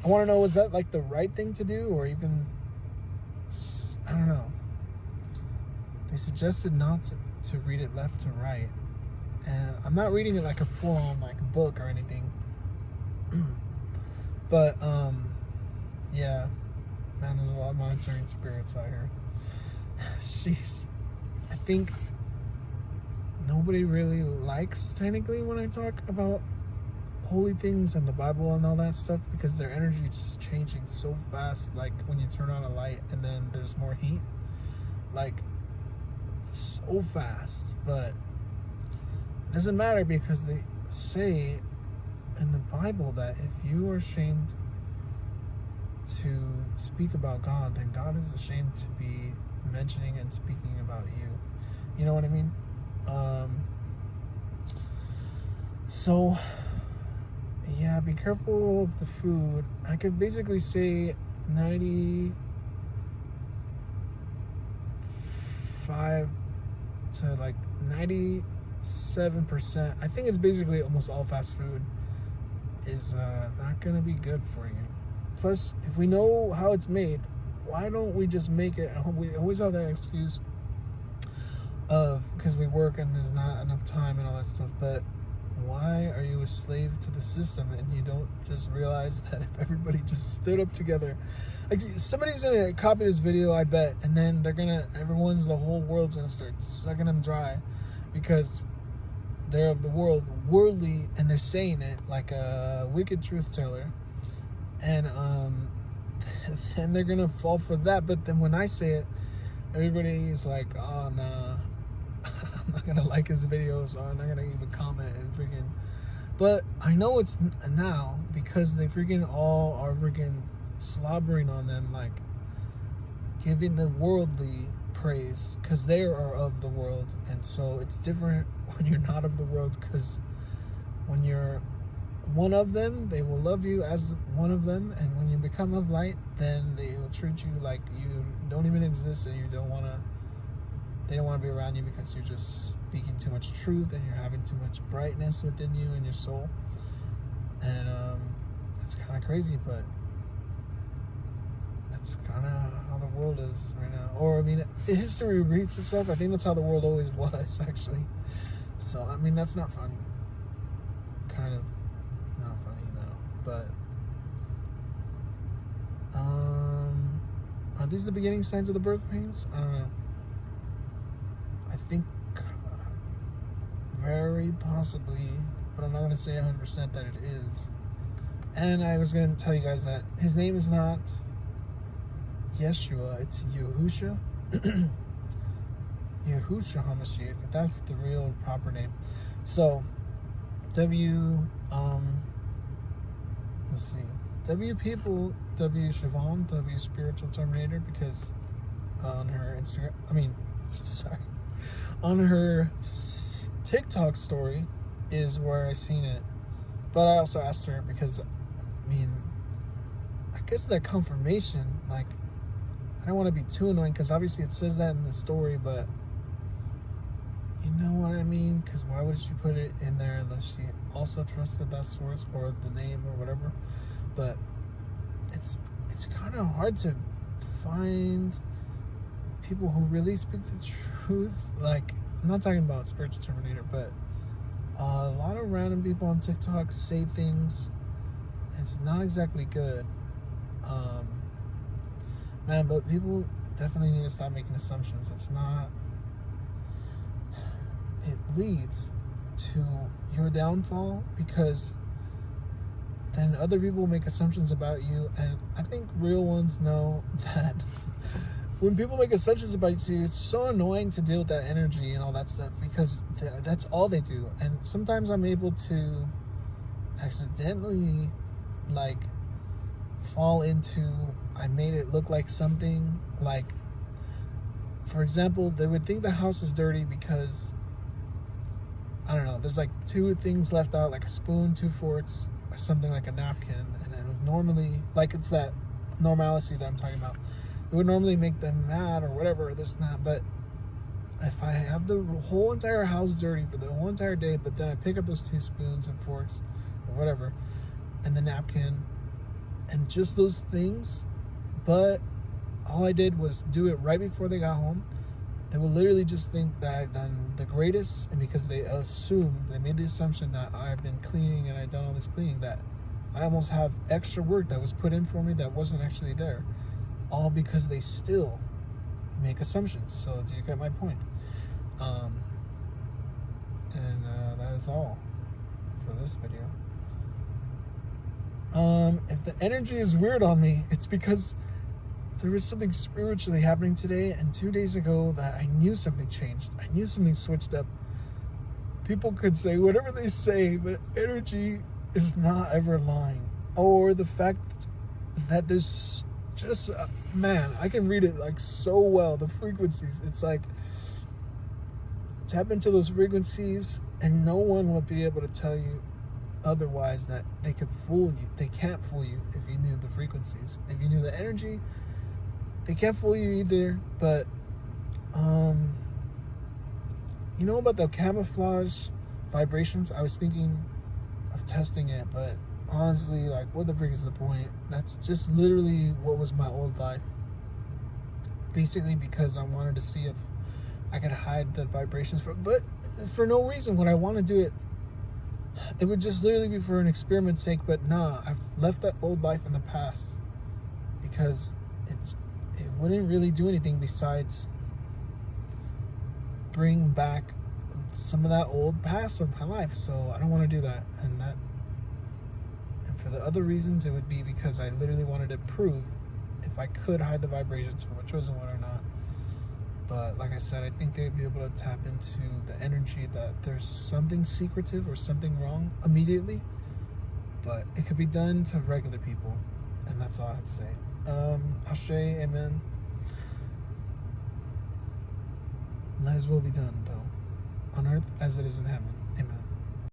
I want to know, was that like the right thing to do, or even, I don't know. They suggested not to read it left to right, and I'm not reading it like a full-on like book or anything. But yeah, man, there's a lot of monitoring spirits out here. Sheesh. I think nobody really likes, technically, when I talk about holy things and the Bible and all that stuff, because their energy is changing so fast. Like when you turn on a light and then there's more heat, like so fast. But it doesn't matter, because they say in the Bible that if you are ashamed to speak about God, then God is ashamed to be mentioning and speaking about you. You know what I mean? So yeah, be careful of the food. I could basically say 95 to like 97%. I think it's basically almost all fast food is not gonna be good for you. Plus, if we know how it's made, why don't we just make it at home? We always have that excuse of because we work and there's not enough time and all that stuff. But why are you a slave to the system and you don't just realize that if everybody just stood up together, like somebody's gonna copy this video, I bet, and then the whole world's gonna start sucking them dry because they're of the world, worldly, and they're saying it like a wicked truth teller, and then they're gonna fall for that. But then when I say it, everybody is like, oh nah, I'm not gonna like his videos, or I'm not gonna even comment and freaking. But I know it's now because they freaking all are freaking slobbering on them, like giving the worldly praise because they are of the world. And so it's different when you're not of the world, because when you're one of them, they will love you as one of them, and when you become of light, then they will treat you like you don't even exist, and they don't want to be around you because you're just speaking too much truth and you're having too much brightness within you and your soul. And it's kind of crazy, but that's kind of how the world is right now. Or I mean, history repeats itself. I think that's how the world always was, actually. So I mean, that's not funny. Kind of not funny now, but are these the beginning signs of the birth pains? I don't know. I think very possibly, but I'm not going to say 100% that it is. And I was going to tell you guys that his name is not Yeshua, it's Yahusha. Yahushua HaMashiach. That's the real proper name. So let's see. W people, W Siobhan, W Spiritual Terminator, because on her Instagram, on her TikTok story is where I seen it. But I also asked her because, I guess that confirmation, like, I don't want to be too annoying because obviously it says that in the story, but you know what I mean? Because why would she put it in there unless she also trusted that source or the name or whatever? But it's kind of hard to find people who really speak the truth. Like, I'm not talking about Spiritual Terminator, but a lot of random people on TikTok say things. It's not exactly good. Man, but people definitely need to stop making assumptions. It leads to your downfall, because then other people make assumptions about you, and I think real ones know that when people make assumptions about you, it's so annoying to deal with that energy and all that stuff, because that's all they do. And sometimes I'm able to accidentally, like, fall into, I made it look like something, like, for example, they would think the house is dirty because, I don't know, there's like 2 things left out, like a spoon, 2 forks, or something, like a napkin, and it would normally, like, it's that normalcy that I'm talking about. It would normally make them mad or whatever, or this and that. But if I have the whole entire house dirty for the whole entire day, but then I pick up those 2 spoons and forks or whatever, and the napkin, and just those things. But all I did was do it right before they got home. They will literally just think that I've done the greatest, and because they made the assumption that I've been cleaning and I've done all this cleaning, that I almost have extra work that was put in for me that wasn't actually there. All because they still make assumptions. So do you get my point? That is all for this video. If the energy is weird on me, it's because there was something spiritually happening today and 2 days ago that I knew something changed. I knew something switched up. People could say whatever they say, but energy is not ever lying. Or the fact that there's just, man, I can read it like so well, the frequencies. It's like, tap into those frequencies and no one would be able to tell you otherwise that they could fool you. They can't fool you if you knew the frequencies. If you knew the energy, they can't fool you either. But you know about the camouflage vibrations? I was thinking of testing it, but honestly, like, what the freak is the point? That's just literally what was my old life. Basically because I wanted to see if I could hide the vibrations, but for no reason would I want to do it. It would just literally be for an experiment's sake. But nah, I've left that old life in the past because it wouldn't really do anything besides bring back some of that old past of my life. So I don't want to do that. And for the other reasons, it would be because I literally wanted to prove if I could hide the vibrations from a chosen one or not. But like I said, I think they'd be able to tap into the energy that there's something secretive or something wrong immediately. But it could be done to regular people. And that's all I have to say. Ashe, amen. Let his will be done, though, on earth as it is in heaven.